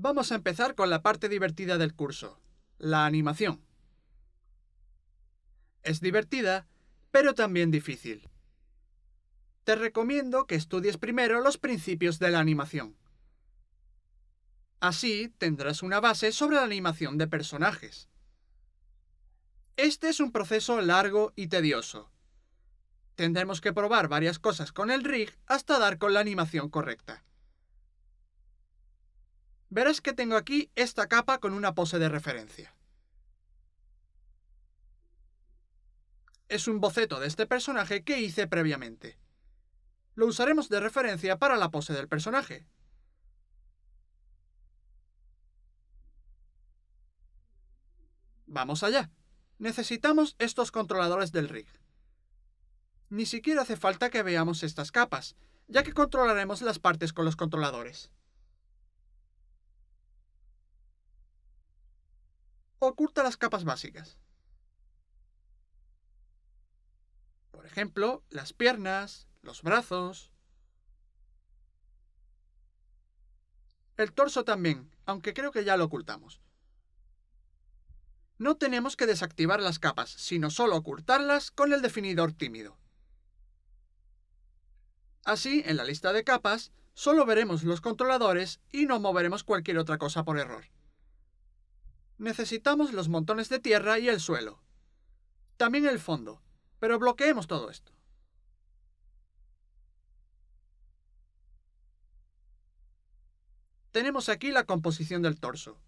Vamos a empezar con la parte divertida del curso, la animación. Es divertida, pero también difícil. Te recomiendo que estudies primero los principios de la animación. Así tendrás una base sobre la animación de personajes. Este es un proceso largo y tedioso. Tendremos que probar varias cosas con el rig hasta dar con la animación correcta. Verás que tengo aquí esta capa con una pose de referencia. Es un boceto de este personaje que hice previamente. Lo usaremos de referencia para la pose del personaje. Vamos allá. Necesitamos estos controladores del rig. Ni siquiera hace falta que veamos estas capas, ya que controlaremos las partes con los controladores. Oculta las capas básicas. Por ejemplo, las piernas, los brazos. El torso también, aunque creo que ya lo ocultamos. No tenemos que desactivar las capas, sino solo ocultarlas con el definidor tímido. Así, en la lista de capas, solo veremos los controladores y no moveremos cualquier otra cosa por error. Necesitamos los montones de tierra y el suelo. También el fondo, pero bloqueemos todo esto. Tenemos aquí la composición del torso.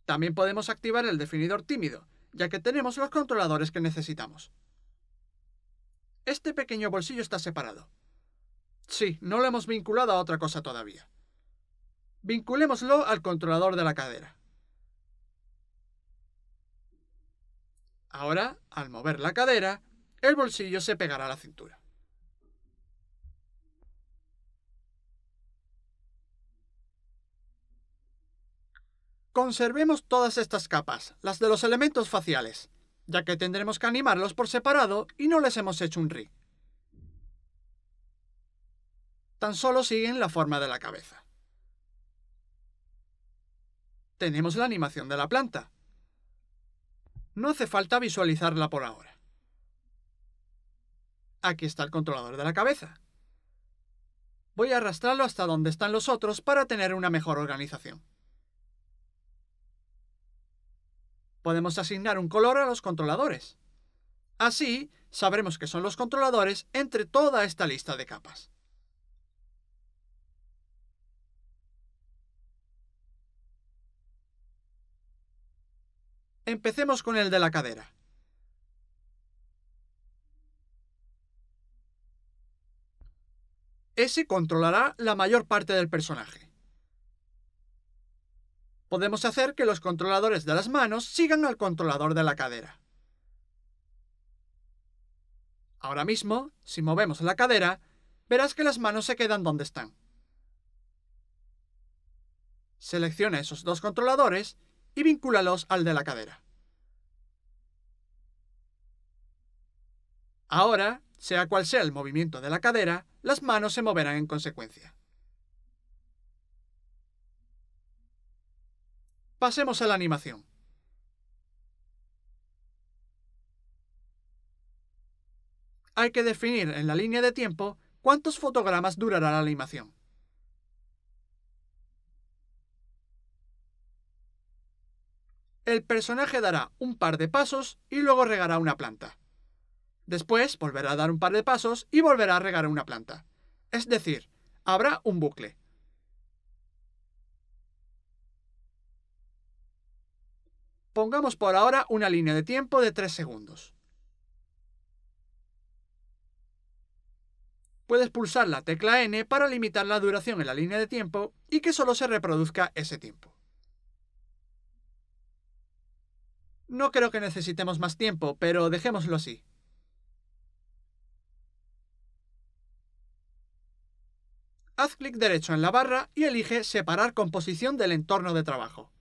También podemos activar el definidor tímido, ya que tenemos los controladores que necesitamos. Este pequeño bolsillo está separado. Sí, no lo hemos vinculado a otra cosa todavía. Vinculémoslo al controlador de la cadera. Ahora, al mover la cadera, el bolsillo se pegará a la cintura. Conservemos todas estas capas, las de los elementos faciales, ya que tendremos que animarlos por separado y no les hemos hecho un rig. Tan solo siguen la forma de la cabeza. Tenemos la animación de la planta. No hace falta visualizarla por ahora. Aquí está el controlador de la cabeza. Voy a arrastrarlo hasta donde están los otros para tener una mejor organización. Podemos asignar un color a los controladores. Así, sabremos que son los controladores entre toda esta lista de capas. Empecemos con el de la cadera. Ese controlará la mayor parte del personaje. Podemos hacer que los controladores de las manos sigan al controlador de la cadera. Ahora mismo, si movemos la cadera, verás que las manos se quedan donde están. Selecciona esos dos controladores y vincúlalos al de la cadera. Ahora, sea cual sea el movimiento de la cadera, las manos se moverán en consecuencia. Pasemos a la animación. Hay que definir en la línea de tiempo cuántos fotogramas durará la animación. El personaje dará un par de pasos y luego regará una planta. Después volverá a dar un par de pasos y volverá a regar una planta. Es decir, habrá un bucle. Pongamos por ahora una línea de tiempo de 3 segundos. Puedes pulsar la tecla N para limitar la duración en la línea de tiempo y que solo se reproduzca ese tiempo. No creo que necesitemos más tiempo, pero dejémoslo así. Haz clic derecho en la barra y elige Separar composición del entorno de trabajo.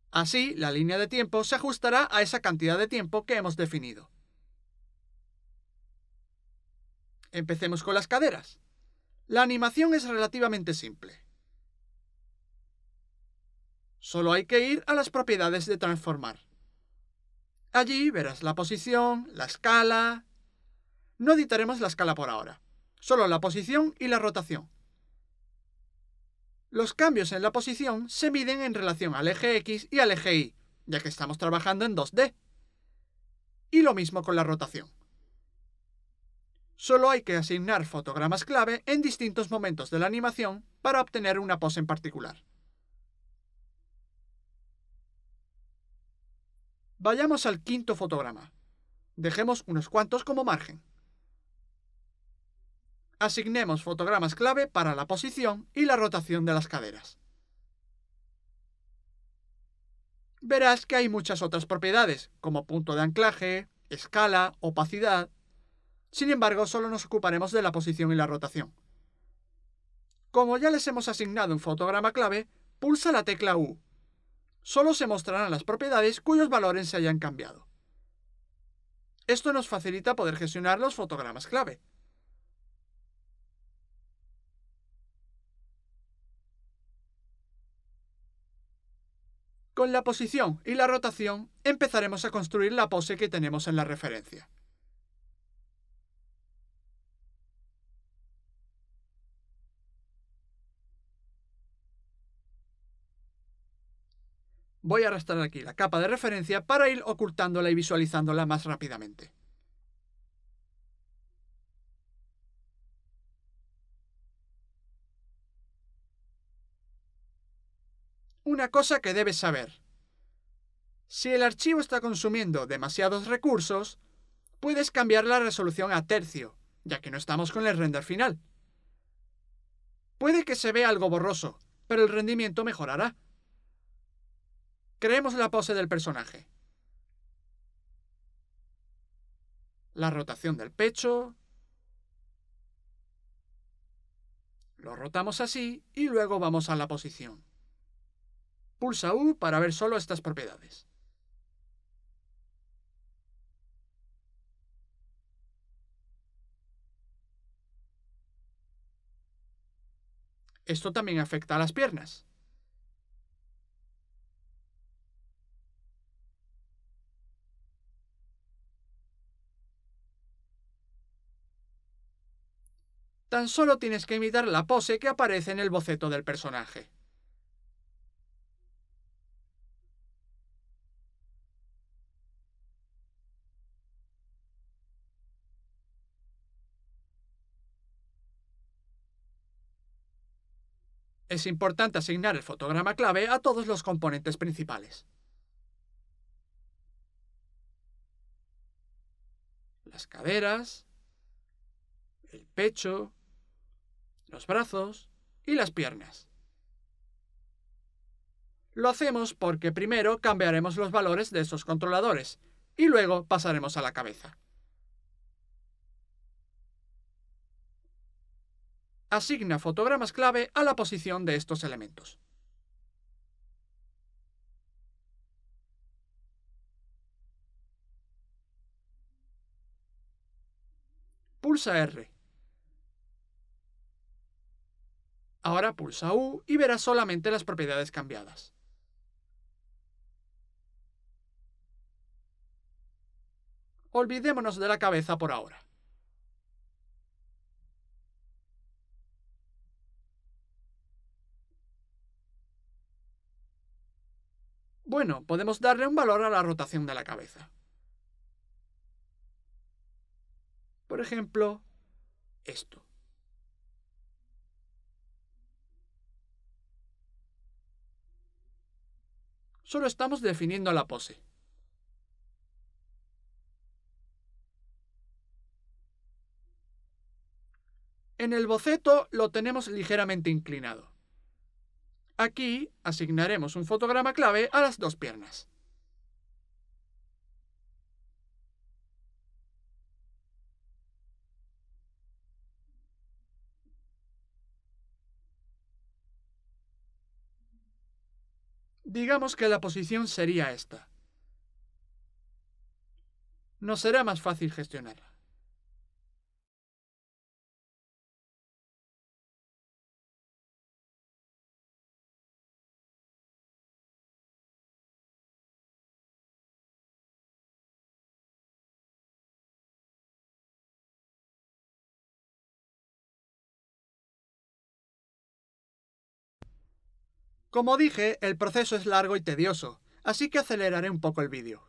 Así, la línea de tiempo se ajustará a esa cantidad de tiempo que hemos definido. Empecemos con las caderas. La animación es relativamente simple. Solo hay que ir a las propiedades de transformar. Allí verás la posición, la escala. No editaremos la escala por ahora, solo la posición y la rotación. Los cambios en la posición se miden en relación al eje X y al eje Y, ya que estamos trabajando en 2D. Y lo mismo con la rotación. Solo hay que asignar fotogramas clave en distintos momentos de la animación para obtener una pose en particular. Vayamos al quinto fotograma. Dejemos unos cuantos como margen. Asignemos fotogramas clave para la posición y la rotación de las caderas. Verás que hay muchas otras propiedades, como punto de anclaje, escala, opacidad. Sin embargo, solo nos ocuparemos de la posición y la rotación. Como ya les hemos asignado un fotograma clave, pulsa la tecla U. Solo se mostrarán las propiedades cuyos valores se hayan cambiado. Esto nos facilita poder gestionar los fotogramas clave. Con la posición y la rotación empezaremos a construir la pose que tenemos en la referencia. Voy a arrastrar aquí la capa de referencia para ir ocultándola y visualizándola más rápidamente. Una cosa que debes saber. Si el archivo está consumiendo demasiados recursos, puedes cambiar la resolución a tercio, ya que no estamos con el render final. Puede que se vea algo borroso, pero el rendimiento mejorará. Creemos la pose del personaje. La rotación del pecho. Lo rotamos así y luego vamos a la posición. Pulsa U para ver solo estas propiedades. Esto también afecta a las piernas. Tan solo tienes que imitar la pose que aparece en el boceto del personaje. Es importante asignar el fotograma clave a todos los componentes principales. Las caderas, el pecho, los brazos y las piernas. Lo hacemos porque primero cambiaremos los valores de esos controladores y luego pasaremos a la cabeza. Asigna fotogramas clave a la posición de estos elementos. Pulsa R. Ahora pulsa U y verás solamente las propiedades cambiadas. Olvidémonos de la cabeza por ahora. Bueno, podemos darle un valor a la rotación de la cabeza. Por ejemplo, esto. Solo estamos definiendo la pose. En el boceto lo tenemos ligeramente inclinado. Aquí asignaremos un fotograma clave a las dos piernas. Digamos que la posición sería esta. Nos será más fácil gestionarla. Como dije, el proceso es largo y tedioso, así que aceleraré un poco el vídeo.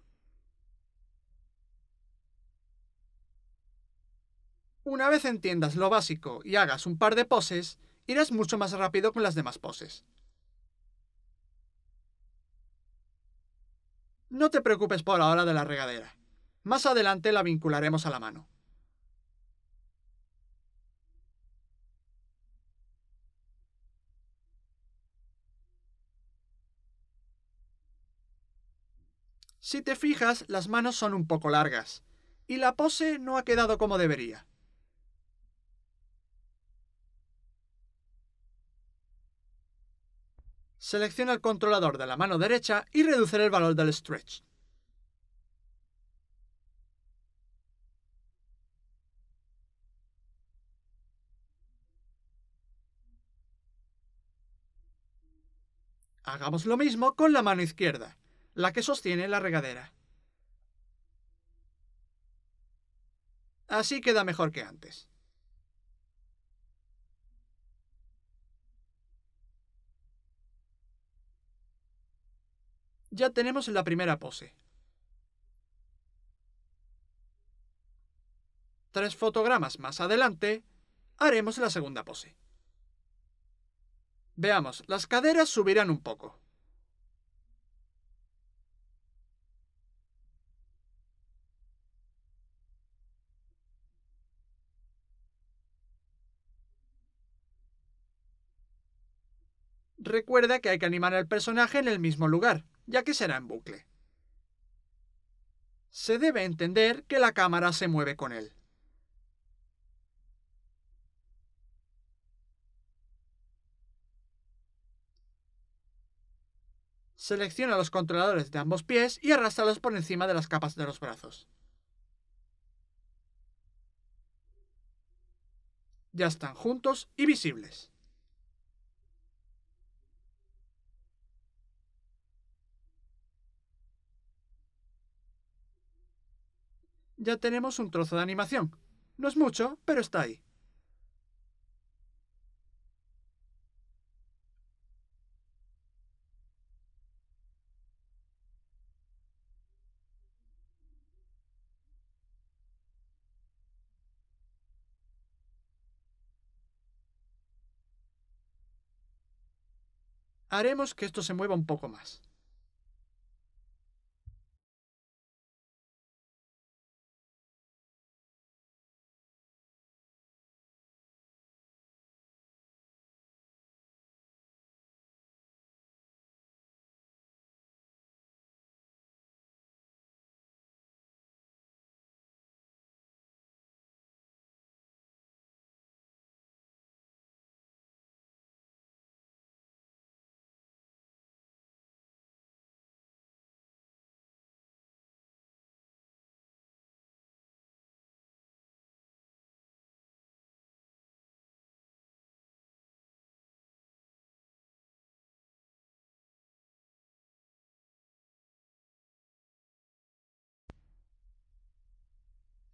Una vez entiendas lo básico y hagas un par de poses, irás mucho más rápido con las demás poses. No te preocupes por ahora de la regadera. Más adelante la vincularemos a la mano. Si te fijas, las manos son un poco largas, y la pose no ha quedado como debería. Selecciona el controlador de la mano derecha y reduce el valor del stretch. Hagamos lo mismo con la mano izquierda, la que sostiene la regadera. Así queda mejor que antes. Ya tenemos la primera pose. 3 fotogramas más adelante, haremos la segunda pose. Veamos, las caderas subirán un poco. Recuerda que hay que animar al personaje en el mismo lugar, ya que será en bucle. Se debe entender que la cámara se mueve con él. Selecciona los controladores de ambos pies y arrástralos por encima de las capas de los brazos. Ya están juntos y visibles. Ya tenemos un trozo de animación. No es mucho, pero está ahí. Haremos que esto se mueva un poco más.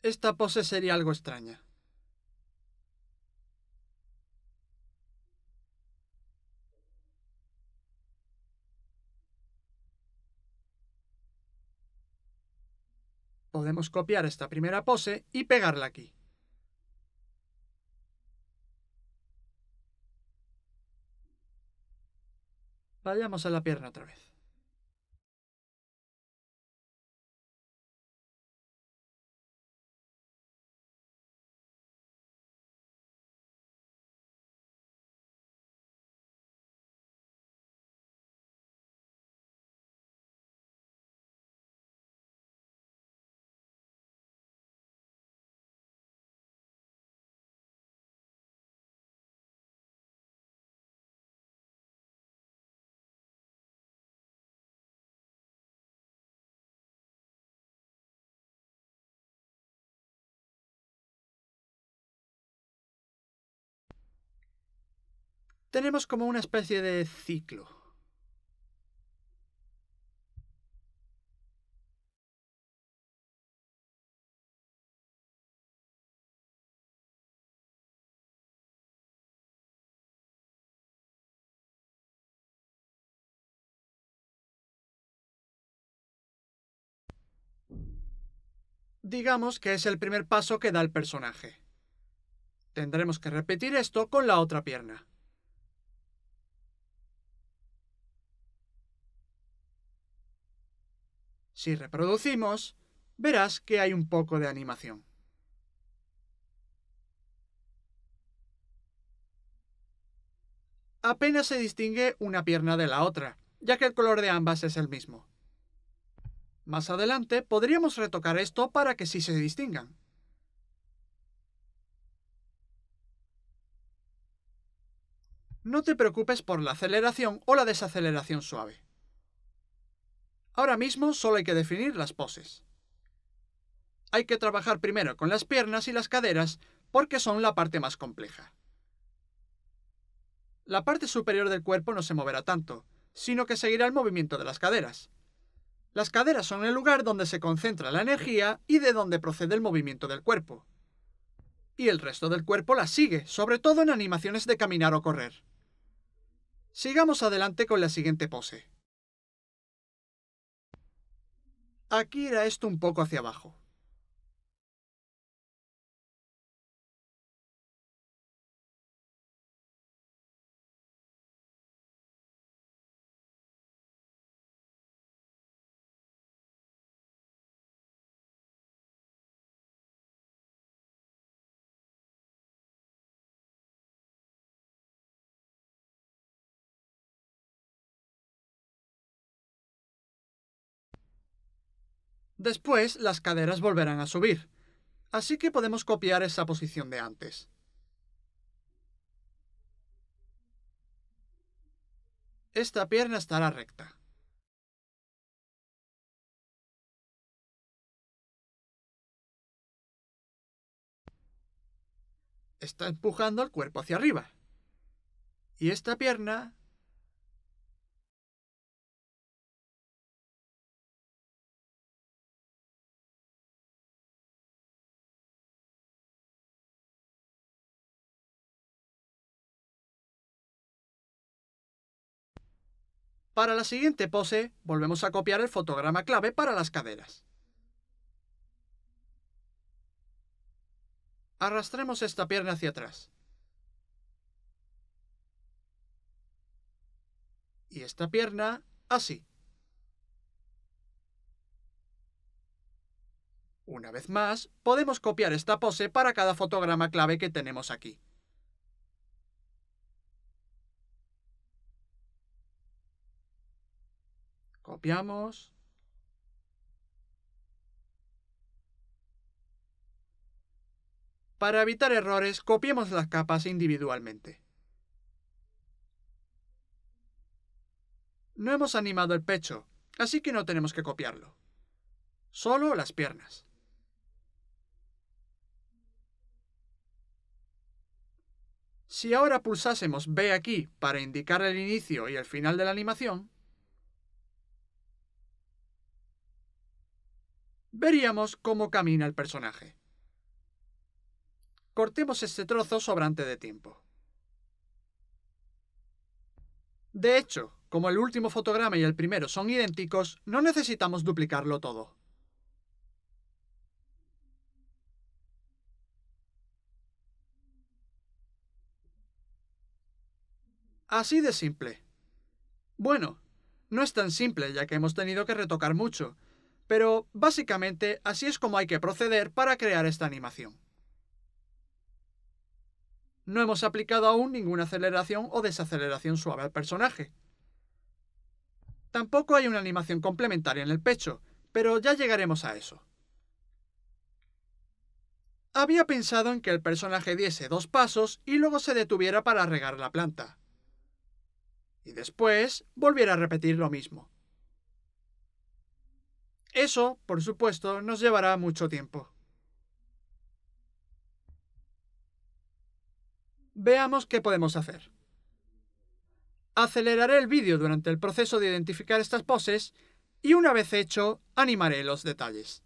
Esta pose sería algo extraña. Podemos copiar esta primera pose y pegarla aquí. Vayamos a la pierna otra vez. Tenemos como una especie de ciclo. Digamos que es el primer paso que da el personaje. Tendremos que repetir esto con la otra pierna. Si reproducimos, verás que hay un poco de animación. Apenas se distingue una pierna de la otra, ya que el color de ambas es el mismo. Más adelante podríamos retocar esto para que sí se distingan. No te preocupes por la aceleración o la desaceleración suave. Ahora mismo solo hay que definir las poses. Hay que trabajar primero con las piernas y las caderas porque son la parte más compleja. La parte superior del cuerpo no se moverá tanto, sino que seguirá el movimiento de las caderas. Las caderas son el lugar donde se concentra la energía y de donde procede el movimiento del cuerpo. Y el resto del cuerpo las sigue, sobre todo en animaciones de caminar o correr. Sigamos adelante con la siguiente pose. Aquí irá esto un poco hacia abajo. Después, las caderas volverán a subir, así que podemos copiar esa posición de antes. Esta pierna estará recta. Está empujando el cuerpo hacia arriba. Y esta pierna... Para la siguiente pose, volvemos a copiar el fotograma clave para las caderas. Arrastremos esta pierna hacia atrás. Y esta pierna, así. Una vez más, podemos copiar esta pose para cada fotograma clave que tenemos aquí. Copiamos. Para evitar errores, copiemos las capas individualmente. No hemos animado el pecho, así que no tenemos que copiarlo. Solo las piernas. Si ahora pulsásemos B aquí para indicar el inicio y el final de la animación, veríamos cómo camina el personaje. Cortemos este trozo sobrante de tiempo. De hecho, como el último fotograma y el primero son idénticos, no necesitamos duplicarlo todo. Así de simple. Bueno, no es tan simple ya que hemos tenido que retocar mucho, pero básicamente así es como hay que proceder para crear esta animación. No hemos aplicado aún ninguna aceleración o desaceleración suave al personaje. Tampoco hay una animación complementaria en el pecho, pero ya llegaremos a eso. Había pensado en que el personaje diese 2 pasos y luego se detuviera para regar la planta. Y después volviera a repetir lo mismo. Eso, por supuesto, nos llevará mucho tiempo. Veamos qué podemos hacer. Aceleraré el vídeo durante el proceso de identificar estas poses y una vez hecho, animaré los detalles.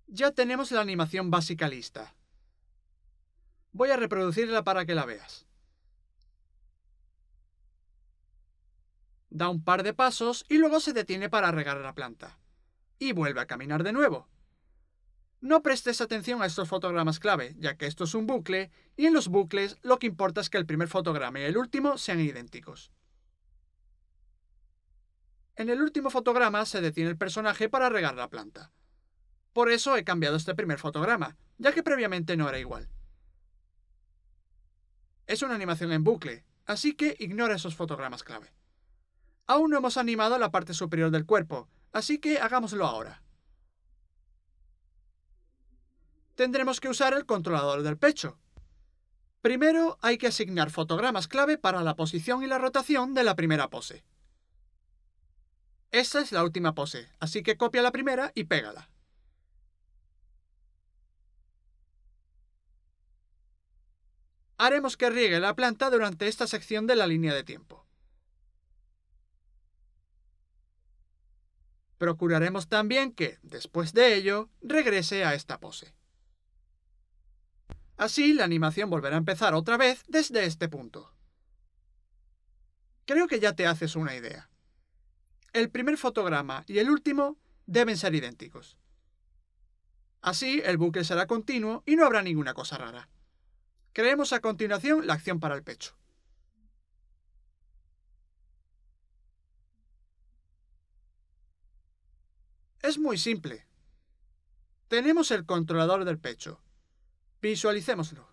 Ya tenemos la animación básica lista. Voy a reproducirla para que la veas. Da un par de pasos y luego se detiene para regar la planta. Y vuelve a caminar de nuevo. No prestes atención a estos fotogramas clave, ya que esto es un bucle, y en los bucles lo que importa es que el primer fotograma y el último sean idénticos. En el último fotograma se detiene el personaje para regar la planta. Por eso he cambiado este primer fotograma, ya que previamente no era igual. Es una animación en bucle, así que ignora esos fotogramas clave. Aún no hemos animado la parte superior del cuerpo, así que hagámoslo ahora. Tendremos que usar el controlador del pecho. Primero hay que asignar fotogramas clave para la posición y la rotación de la primera pose. Esta es la última pose, así que copia la primera y pégala. Haremos que riegue la planta durante esta sección de la línea de tiempo. Procuraremos también que, después de ello, regrese a esta pose. Así, la animación volverá a empezar otra vez desde este punto. Creo que ya te haces una idea. El primer fotograma y el último deben ser idénticos. Así, el bucle será continuo y no habrá ninguna cosa rara. Creemos a continuación la acción para el pecho. Es muy simple. Tenemos el controlador del pecho. Visualicémoslo.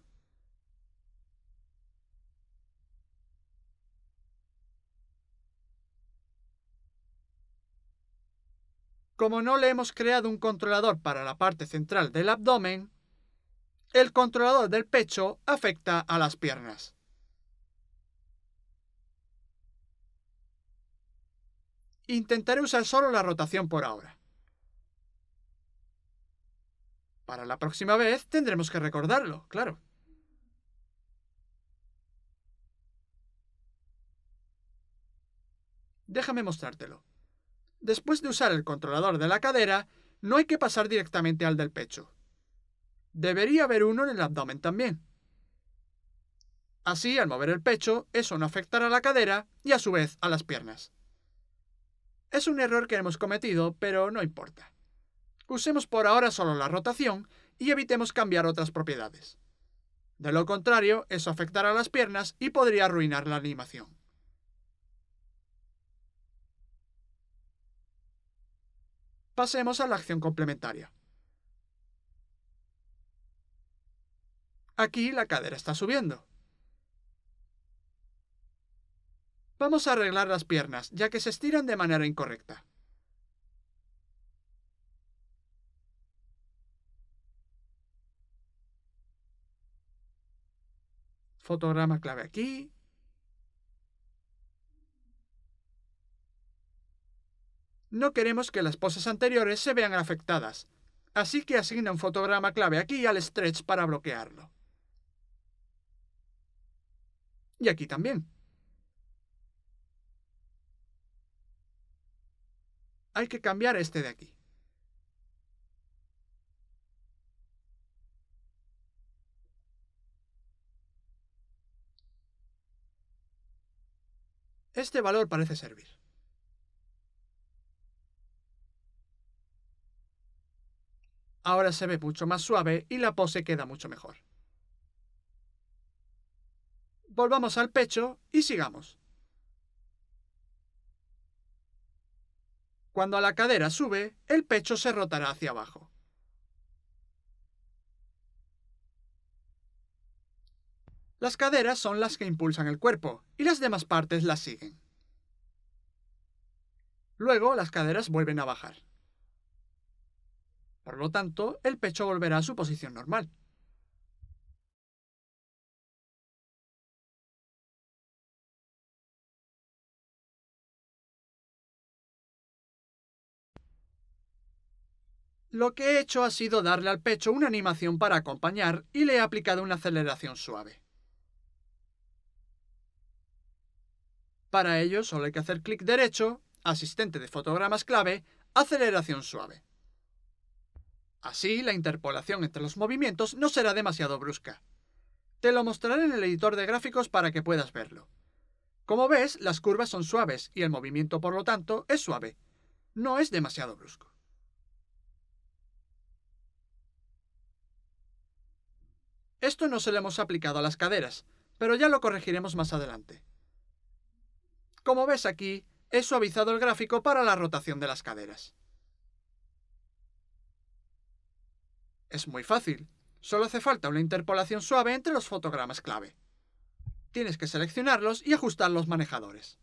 Como no le hemos creado un controlador para la parte central del abdomen, el controlador del pecho afecta a las piernas. Intentaré usar solo la rotación por ahora. Para la próxima vez tendremos que recordarlo, claro. Déjame mostrártelo. Después de usar el controlador de la cadera, no hay que pasar directamente al del pecho. Debería haber uno en el abdomen también. Así, al mover el pecho, eso no afectará a la cadera y a su vez a las piernas. Es un error que hemos cometido, pero no importa. Usemos por ahora solo la rotación y evitemos cambiar otras propiedades. De lo contrario, eso afectará a las piernas y podría arruinar la animación. Pasemos a la acción complementaria. Aquí la cadera está subiendo. Vamos a arreglar las piernas, ya que se estiran de manera incorrecta. Fotograma clave aquí. No queremos que las poses anteriores se vean afectadas, así que asigna un fotograma clave aquí al stretch para bloquearlo. Y aquí también. Hay que cambiar este de aquí. Este valor parece servir. Ahora se ve mucho más suave y la pose queda mucho mejor. Volvamos al pecho y sigamos. Cuando la cadera sube, el pecho se rotará hacia abajo. Las caderas son las que impulsan el cuerpo y las demás partes las siguen. Luego las caderas vuelven a bajar. Por lo tanto, el pecho volverá a su posición normal. Lo que he hecho ha sido darle al pecho una animación para acompañar y le he aplicado una aceleración suave. Para ello solo hay que hacer clic derecho, asistente de fotogramas clave, aceleración suave. Así, la interpolación entre los movimientos no será demasiado brusca. Te lo mostraré en el editor de gráficos para que puedas verlo. Como ves, las curvas son suaves y el movimiento, por lo tanto, es suave. No es demasiado brusco. Esto no se lo hemos aplicado a las caderas, pero ya lo corregiremos más adelante. Como ves aquí, he suavizado el gráfico para la rotación de las caderas. Es muy fácil. Solo hace falta una interpolación suave entre los fotogramas clave. Tienes que seleccionarlos y ajustar los manejadores.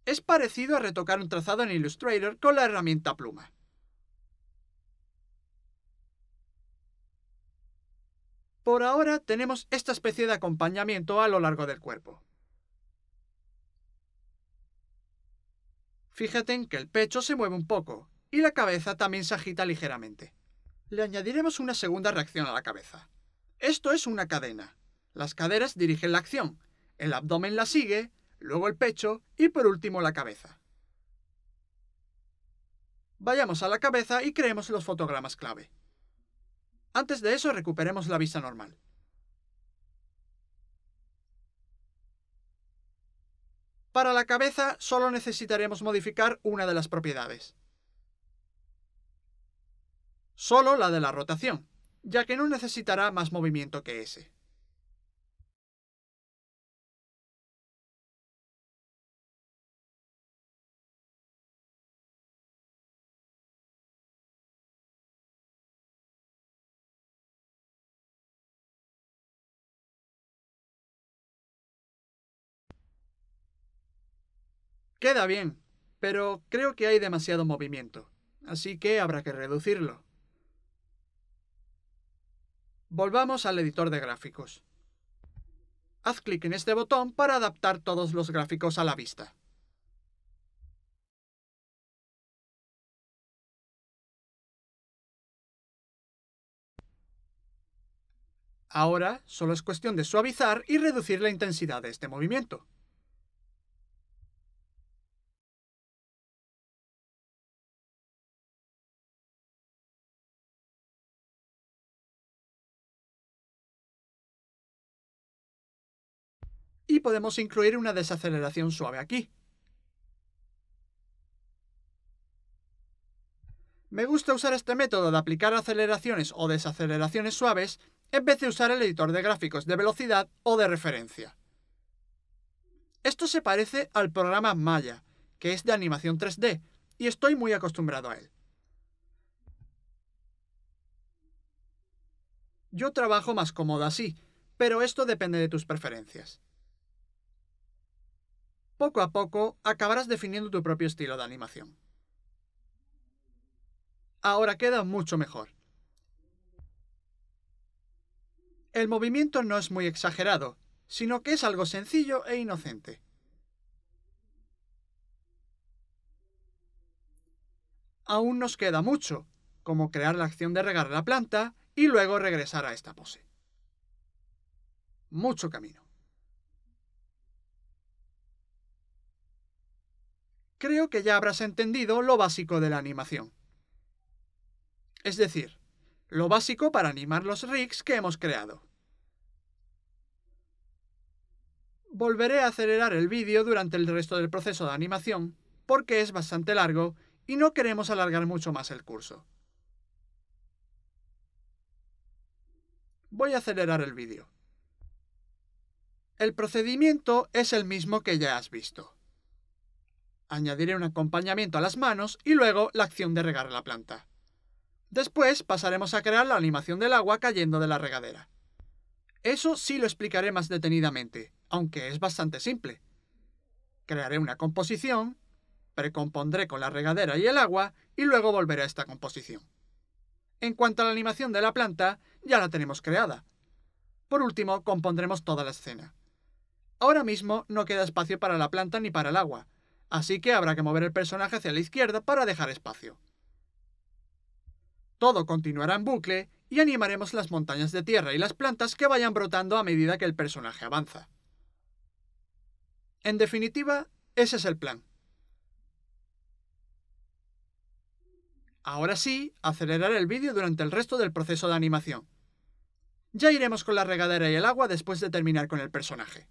Es parecido a retocar un trazado en Illustrator con la herramienta pluma. Por ahora tenemos esta especie de acompañamiento a lo largo del cuerpo. Fíjate en que el pecho se mueve un poco y la cabeza también se agita ligeramente. Le añadiremos una segunda reacción a la cabeza. Esto es una cadena. Las caderas dirigen la acción, el abdomen la sigue, luego el pecho y por último la cabeza. Vayamos a la cabeza y creemos los fotogramas clave. Antes de eso recuperemos la vista normal. Para la cabeza solo necesitaremos modificar una de las propiedades. Solo la de la rotación, ya que no necesitará más movimiento que ese. Queda bien, pero creo que hay demasiado movimiento, así que habrá que reducirlo. Volvamos al editor de gráficos. Haz clic en este botón para adaptar todos los gráficos a la vista. Ahora solo es cuestión de suavizar y reducir la intensidad de este movimiento. Y podemos incluir una desaceleración suave aquí. Me gusta usar este método de aplicar aceleraciones o desaceleraciones suaves en vez de usar el editor de gráficos de velocidad o de referencia. Esto se parece al programa Maya, que es de animación 3D, y estoy muy acostumbrado a él. Yo trabajo más cómodo así, pero esto depende de tus preferencias. Poco a poco acabarás definiendo tu propio estilo de animación. Ahora queda mucho mejor. El movimiento no es muy exagerado, sino que es algo sencillo e inocente. Aún nos queda mucho, como crear la acción de regar la planta y luego regresar a esta pose. Mucho camino. Creo que ya habrás entendido lo básico de la animación. Es decir, lo básico para animar los rigs que hemos creado. Volveré a acelerar el vídeo durante el resto del proceso de animación, porque es bastante largo y no queremos alargar mucho más el curso. Voy a acelerar el vídeo. El procedimiento es el mismo que ya has visto. Añadiré un acompañamiento a las manos y luego la acción de regar la planta. Después pasaremos a crear la animación del agua cayendo de la regadera. Eso sí lo explicaré más detenidamente, aunque es bastante simple. Crearé una composición, precompondré con la regadera y el agua y luego volveré a esta composición. En cuanto a la animación de la planta, ya la tenemos creada. Por último, compondremos toda la escena. Ahora mismo no queda espacio para la planta ni para el agua, así que habrá que mover el personaje hacia la izquierda para dejar espacio. Todo continuará en bucle y animaremos las montañas de tierra y las plantas que vayan brotando a medida que el personaje avanza. En definitiva, ese es el plan. Ahora sí, acelerar el vídeo durante el resto del proceso de animación. Ya iremos con la regadera y el agua después de terminar con el personaje.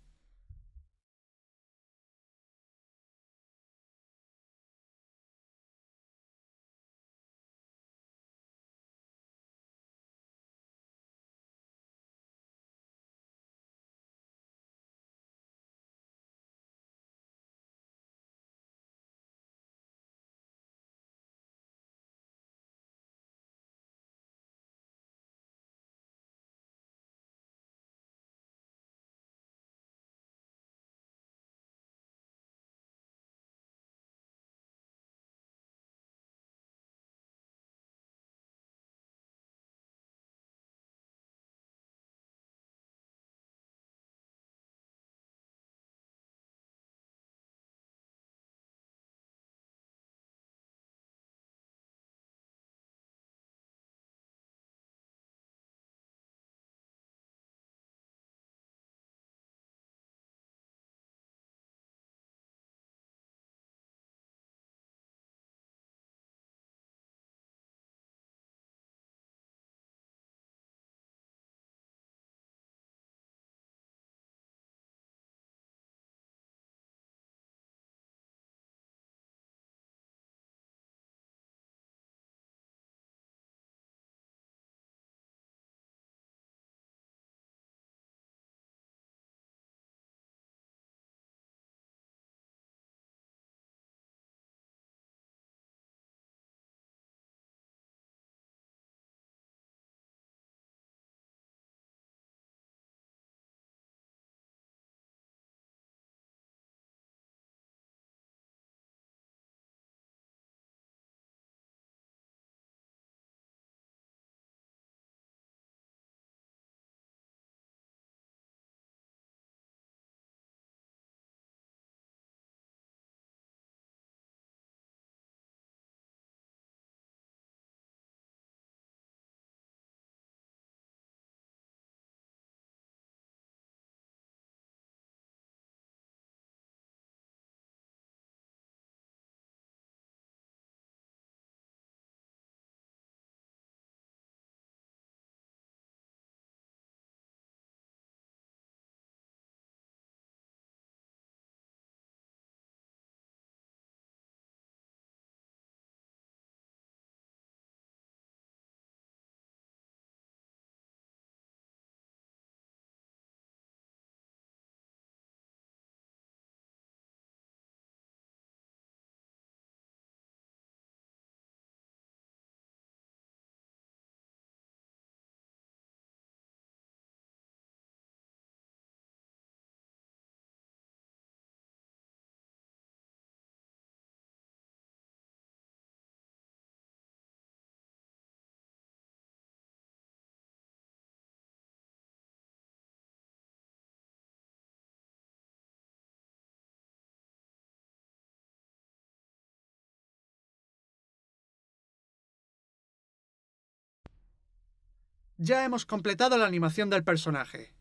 Ya hemos completado la animación del personaje.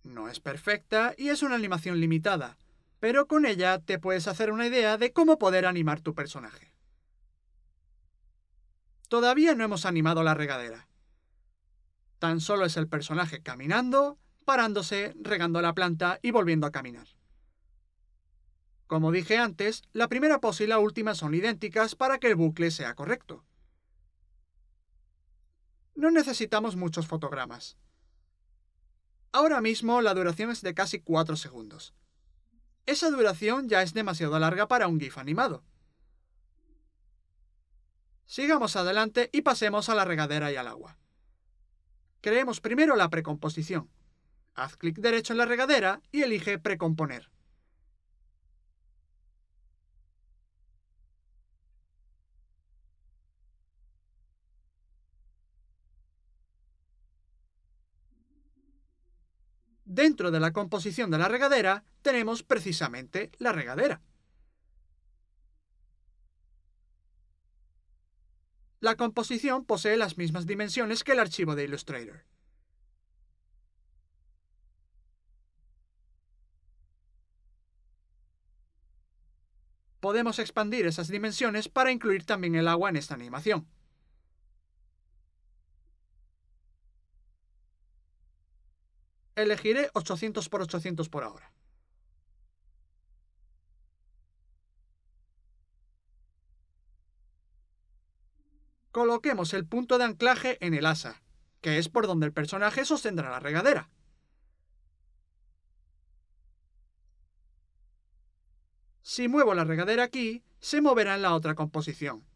No es perfecta y es una animación limitada, pero con ella te puedes hacer una idea de cómo poder animar tu personaje. Todavía no hemos animado la regadera. Tan solo es el personaje caminando, parándose, regando la planta y volviendo a caminar. Como dije antes, la primera pose y la última son idénticas para que el bucle sea correcto. No necesitamos muchos fotogramas. Ahora mismo la duración es de casi 4 segundos. Esa duración ya es demasiado larga para un GIF animado. Sigamos adelante y pasemos a la regadera y al agua. Creemos primero la precomposición. Haz clic derecho en la regadera y elige Precomponer. Dentro de la composición de la regadera tenemos precisamente la regadera. La composición posee las mismas dimensiones que el archivo de Illustrator. podemos expandir esas dimensiones para incluir también el agua en esta animación. Elegiré 800 por 800 por ahora. Coloquemos el punto de anclaje en el asa, que es por donde el personaje sostendrá la regadera. Si muevo la regadera aquí, se moverá en la otra composición.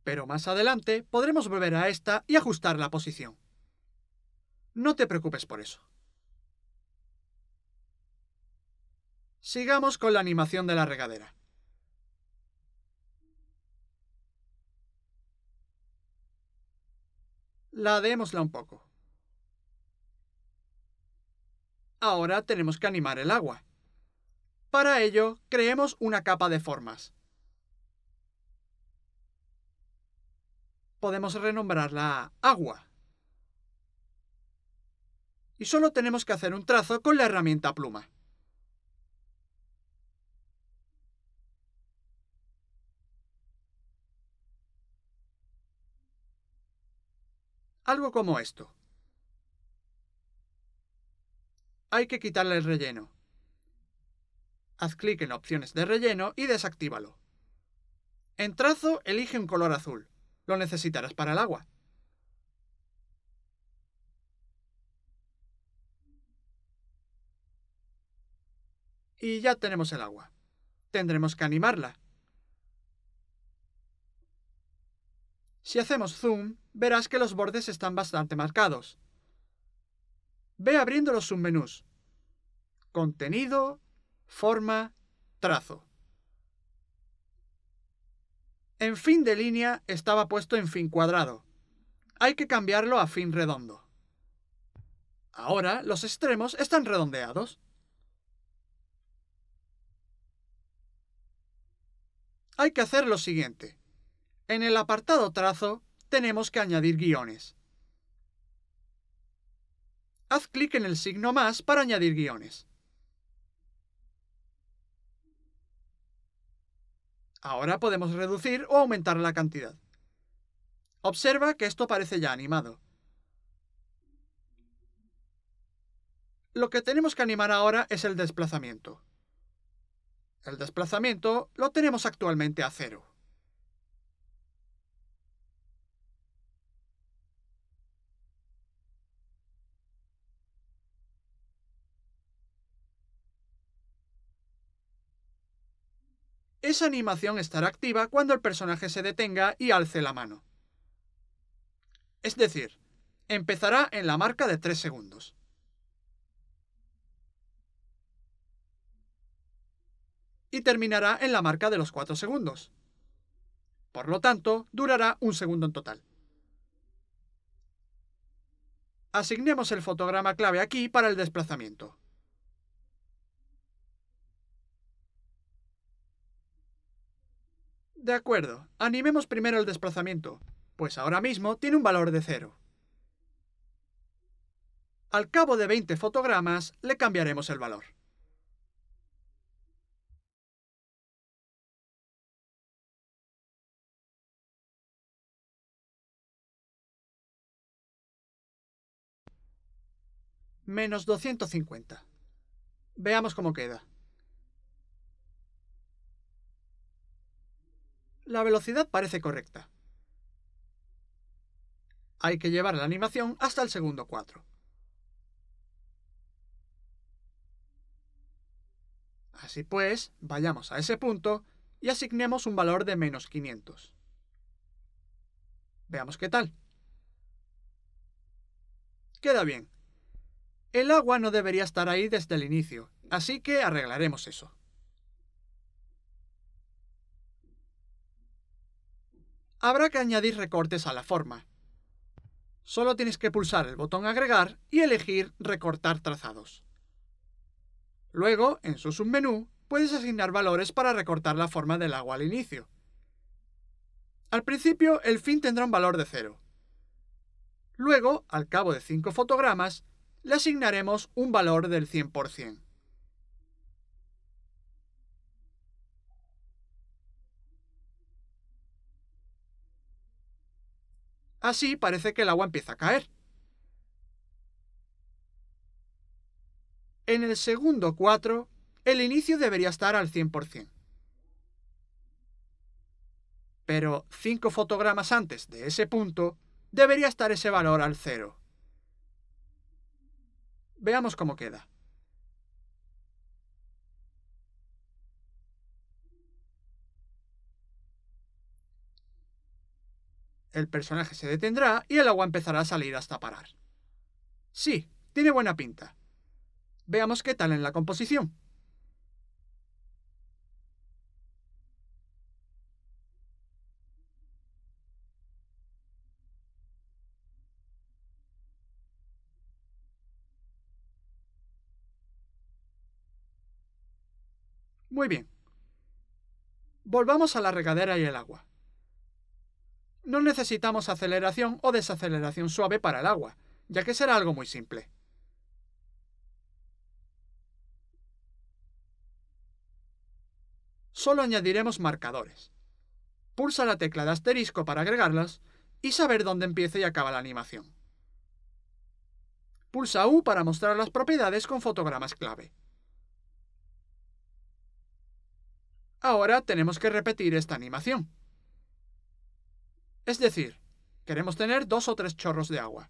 Pero más adelante podremos volver a esta y ajustar la posición. No te preocupes por eso. Sigamos con la animación de la regadera. Ladeémosla un poco. Ahora tenemos que animar el agua. Para ello, creemos una capa de formas. Podemos renombrarla agua. Y solo tenemos que hacer un trazo con la herramienta pluma. Algo como esto. Hay que quitarle el relleno. Haz clic en opciones de relleno y desactívalo. En trazo, elige un color azul. Lo necesitarás para el agua. Y ya tenemos el agua. Tendremos que animarla. Si hacemos zoom, verás que los bordes están bastante marcados. Ve abriendo los submenús. Contenido, forma, trazo. En fin de línea estaba puesto en fin cuadrado. Hay que cambiarlo a fin redondo. Ahora los extremos están redondeados. Hay que hacer lo siguiente. En el apartado trazo tenemos que añadir guiones. Haz clic en el signo más para añadir guiones. Ahora podemos reducir o aumentar la cantidad. Observa que esto parece ya animado. Lo que tenemos que animar ahora es el desplazamiento. El desplazamiento lo tenemos actualmente a 0. Esa animación estará activa cuando el personaje se detenga y alce la mano. Es decir, empezará en la marca de 3 segundos. Y terminará en la marca de los 4 segundos. Por lo tanto, durará 1 segundo en total. Asignemos el fotograma clave aquí para el desplazamiento. De acuerdo, animemos primero el desplazamiento, pues ahora mismo tiene un valor de 0. Al cabo de 20 fotogramas le cambiaremos el valor. Menos 250. Veamos cómo queda. La velocidad parece correcta. Hay que llevar la animación hasta el segundo 4. Así pues, vayamos a ese punto y asignemos un valor de menos 500. Veamos qué tal. Queda bien. El agua no debería estar ahí desde el inicio, así que arreglaremos eso. Habrá que añadir recortes a la forma. Solo tienes que pulsar el botón Agregar y elegir Recortar trazados. Luego, en su submenú, puedes asignar valores para recortar la forma del agua al inicio. Al principio, el fin tendrá un valor de 0. Luego, al cabo de 5 fotogramas, le asignaremos un valor del 100%. Así parece que el agua empieza a caer. En el segundo 4, el inicio debería estar al 100%. Pero 5 fotogramas antes de ese punto, debería estar ese valor al 0. Veamos cómo queda. El personaje se detendrá y el agua empezará a salir hasta parar. Sí, tiene buena pinta. Veamos qué tal en la composición. Muy bien. Volvamos a la regadera y el agua. No necesitamos aceleración o desaceleración suave para el agua, ya que será algo muy simple. Solo añadiremos marcadores. Pulsa la tecla de asterisco para agregarlas y saber dónde empieza y acaba la animación. Pulsa U para mostrar las propiedades con fotogramas clave. Ahora tenemos que repetir esta animación. Es decir, queremos tener 2 o 3 chorros de agua.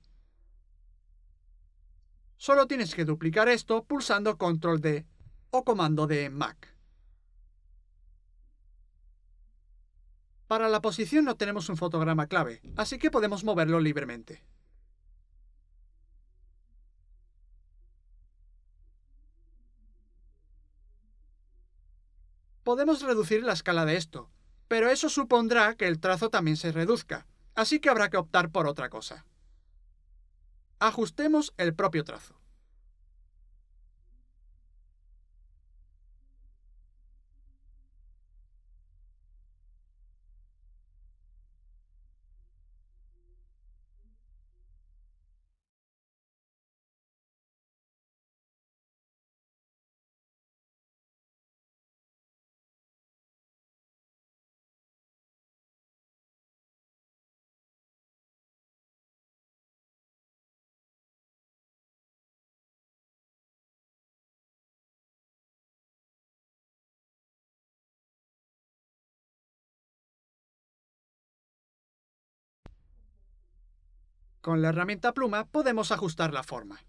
Solo tienes que duplicar esto pulsando Control D o comando D en Mac. Para la posición no tenemos un fotograma clave, así que podemos moverlo libremente. Podemos reducir la escala de esto, pero eso supondrá que el trazo también se reduzca, así que habrá que optar por otra cosa. Ajustemos el propio trazo. Con la herramienta pluma podemos ajustar la forma.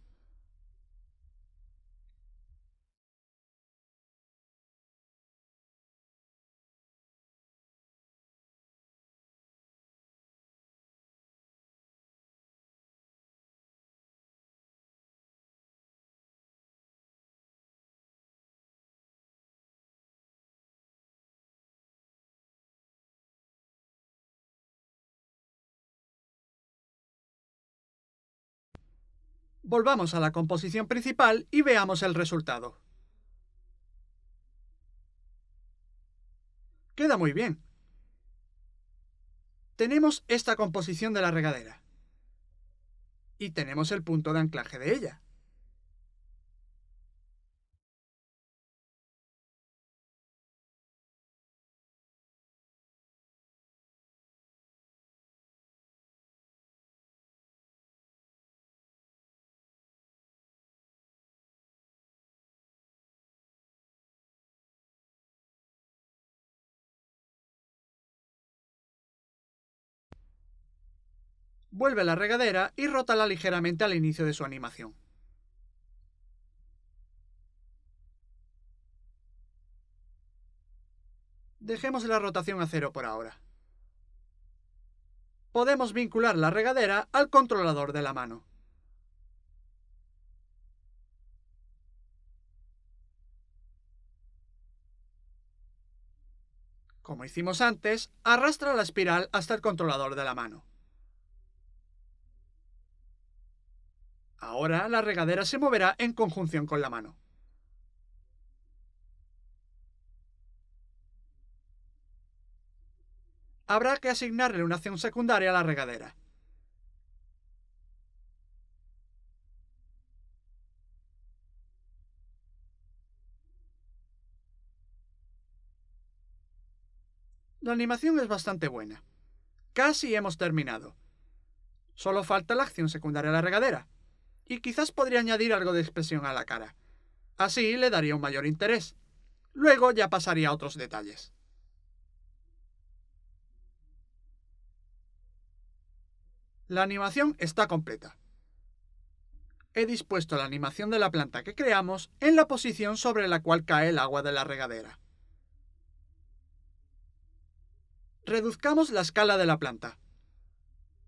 Volvamos a la composición principal y veamos el resultado. Queda muy bien. Tenemos esta composición de la regadera. Y tenemos el punto de anclaje de ella. Vuelve a la regadera y rótala ligeramente al inicio de su animación. Dejemos la rotación a 0 por ahora. Podemos vincular la regadera al controlador de la mano. Como hicimos antes, arrastra la espiral hasta el controlador de la mano. Ahora la regadera se moverá en conjunción con la mano. Habrá que asignarle una acción secundaria a la regadera. La animación es bastante buena. Casi hemos terminado. Solo falta la acción secundaria de la regadera. Y quizás podría añadir algo de expresión a la cara. Así le daría un mayor interés. Luego ya pasaría a otros detalles. La animación está completa. He dispuesto la animación de la planta que creamos en la posición sobre la cual cae el agua de la regadera. Reduzcamos la escala de la planta.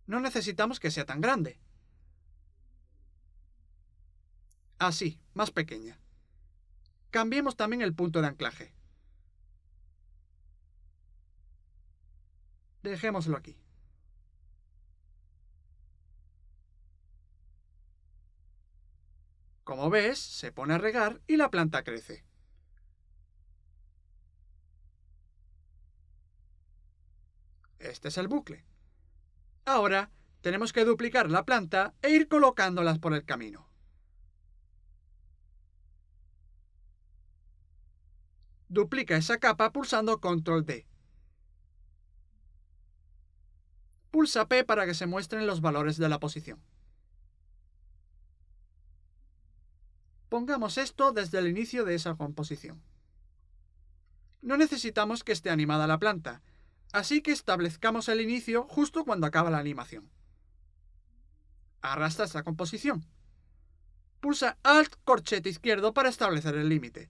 No necesitamos que sea tan grande. Así, más pequeña. Cambiemos también el punto de anclaje. Dejémoslo aquí. Como ves, se pone a regar y la planta crece. Este es el bucle. Ahora, tenemos que duplicar la planta e ir colocándolas por el camino. Duplica esa capa pulsando Ctrl D. Pulsa P para que se muestren los valores de la posición. Pongamos esto desde el inicio de esa composición. No necesitamos que esté animada la planta, así que establezcamos el inicio justo cuando acaba la animación. Arrastra esta composición. Pulsa Alt corchete izquierdo para establecer el límite.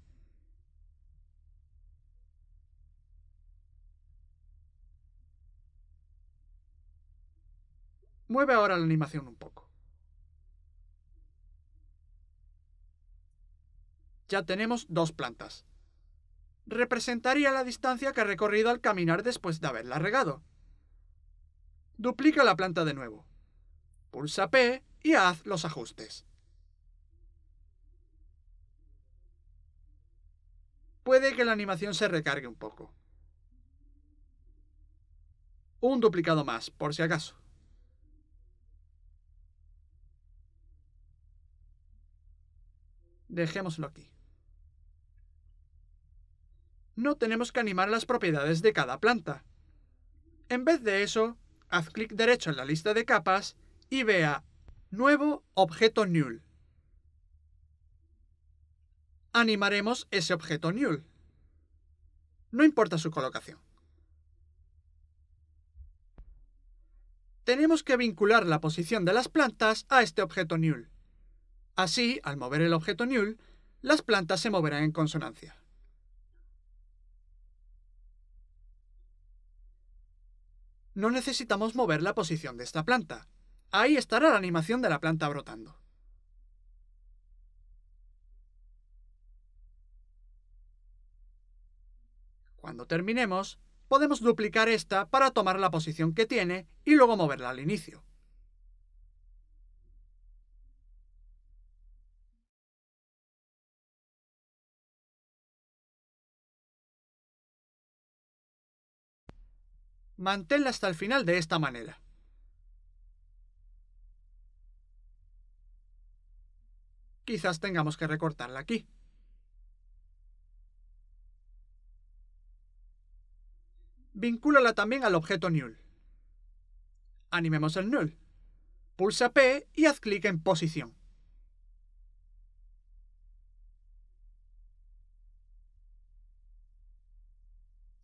Mueve ahora la animación un poco. Ya tenemos dos plantas. Representaría la distancia que ha recorrido al caminar después de haberla regado. Duplica la planta de nuevo. Pulsa P y haz los ajustes. Puede que la animación se recargue un poco. Un duplicado más, por si acaso. Dejémoslo aquí. No tenemos que animar las propiedades de cada planta. En vez de eso, haz clic derecho en la lista de capas y vea Nuevo objeto Null. Animaremos ese objeto Null. No importa su colocación. Tenemos que vincular la posición de las plantas a este objeto Null. Así, al mover el objeto Null, las plantas se moverán en consonancia. No necesitamos mover la posición de esta planta. Ahí estará la animación de la planta brotando. Cuando terminemos, podemos duplicar esta para tomar la posición que tiene y luego moverla al inicio. Manténla hasta el final de esta manera. Quizás tengamos que recortarla aquí. Vincúlala también al objeto Null. Animemos el Null. Pulsa P y haz clic en Posición.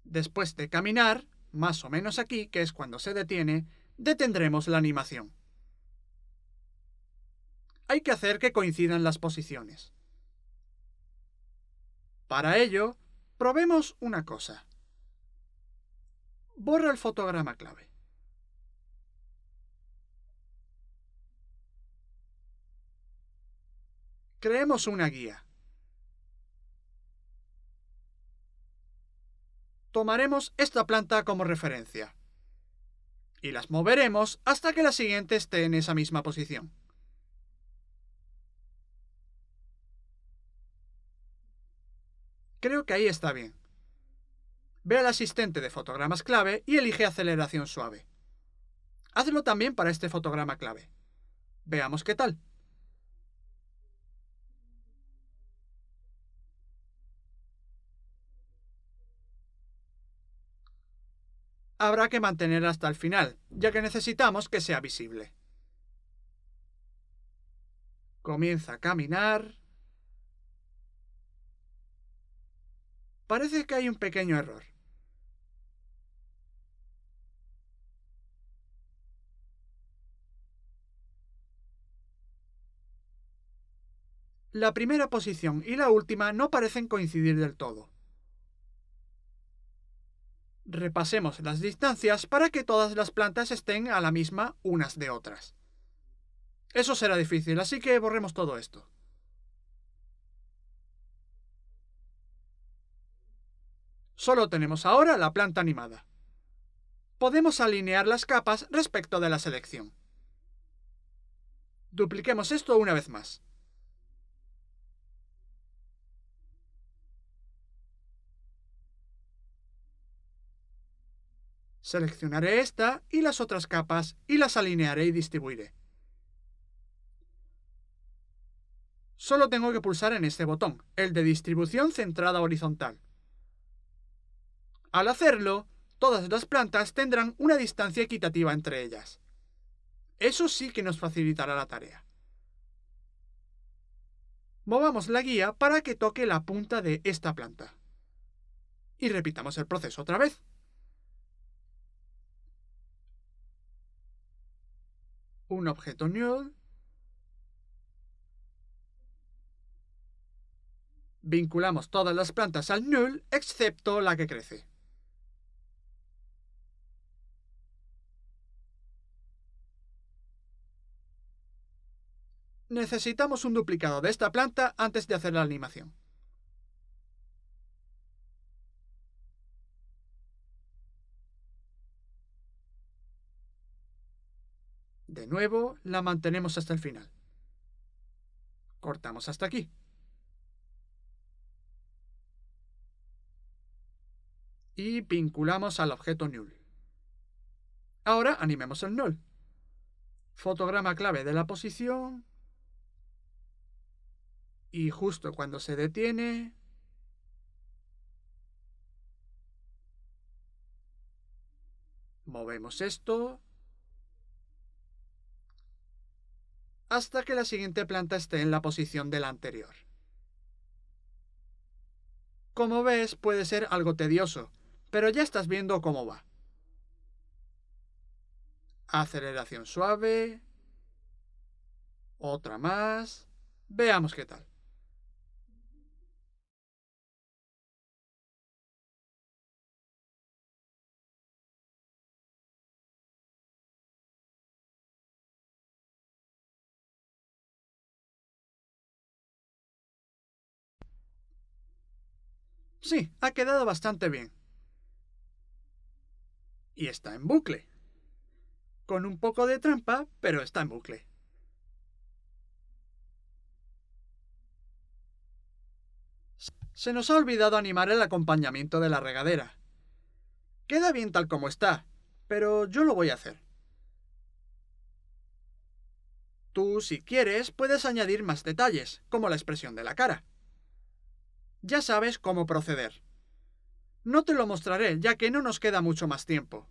Después de caminar, más o menos aquí, que es cuando se detiene, detendremos la animación. Hay que hacer que coincidan las posiciones. Para ello, probemos una cosa. Borra el fotograma clave. Creemos una guía. Tomaremos esta planta como referencia. Y las moveremos hasta que la siguiente esté en esa misma posición. Creo que ahí está bien. Ve al asistente de fotogramas clave y elige aceleración suave. Hazlo también para este fotograma clave. Veamos qué tal. Habrá que mantener hasta el final, ya que necesitamos que sea visible. Comienza a caminar. Parece que hay un pequeño error. La primera posición y la última no parecen coincidir del todo. Repasemos las distancias para que todas las plantas estén a la misma unas de otras. Eso será difícil, así que borremos todo esto. Solo tenemos ahora la planta animada. Podemos alinear las capas respecto de la selección. Dupliquemos esto una vez más. Seleccionaré esta y las otras capas y las alinearé y distribuiré. Solo tengo que pulsar en este botón, el de distribución centrada horizontal. Al hacerlo, todas las plantas tendrán una distancia equitativa entre ellas. Eso sí que nos facilitará la tarea. Movamos la guía para que toque la punta de esta planta. Y repitamos el proceso otra vez. Un objeto null. Vinculamos todas las plantas al null excepto la que crece. Necesitamos un duplicado de esta planta antes de hacer la animación. De nuevo, la mantenemos hasta el final. Cortamos hasta aquí. Y vinculamos al objeto null. Ahora animemos el null. Fotograma clave de la posición. Y justo cuando se detiene, movemos esto hasta que la siguiente planta esté en la posición de la anterior. Como ves, puede ser algo tedioso, pero ya estás viendo cómo va. Aceleración suave. Otra más. Veamos qué tal. Sí, ha quedado bastante bien. Y está en bucle. Con un poco de trampa, pero está en bucle. Se nos ha olvidado animar el acompañamiento de la regadera. Queda bien tal como está, pero yo lo voy a hacer. Tú, si quieres, puedes añadir más detalles, como la expresión de la cara. Ya sabes cómo proceder. No te lo mostraré, ya que no nos queda mucho más tiempo.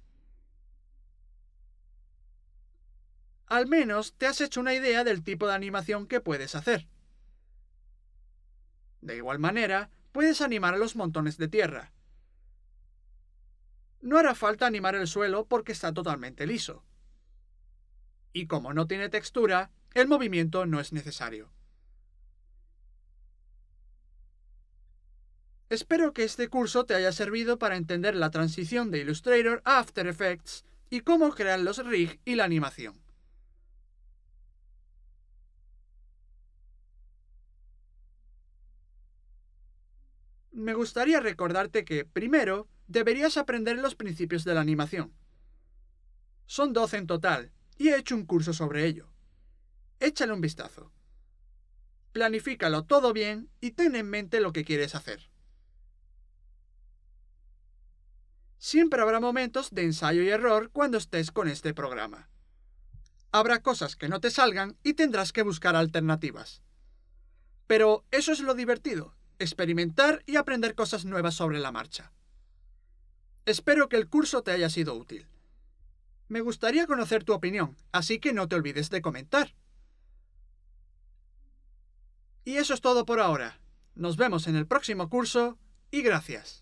Al menos te has hecho una idea del tipo de animación que puedes hacer. De igual manera, puedes animar los montones de tierra. No hará falta animar el suelo porque está totalmente liso. Y como no tiene textura, el movimiento no es necesario. Espero que este curso te haya servido para entender la transición de Illustrator a After Effects y cómo crear los rigs y la animación. Me gustaría recordarte que, primero, deberías aprender los principios de la animación. Son 12 en total, y he hecho un curso sobre ello. Échale un vistazo. Planifícalo todo bien y ten en mente lo que quieres hacer. Siempre habrá momentos de ensayo y error cuando estés con este programa. Habrá cosas que no te salgan y tendrás que buscar alternativas. Pero eso es lo divertido, experimentar y aprender cosas nuevas sobre la marcha. Espero que el curso te haya sido útil. Me gustaría conocer tu opinión, así que no te olvides de comentar. Y eso es todo por ahora. Nos vemos en el próximo curso y gracias.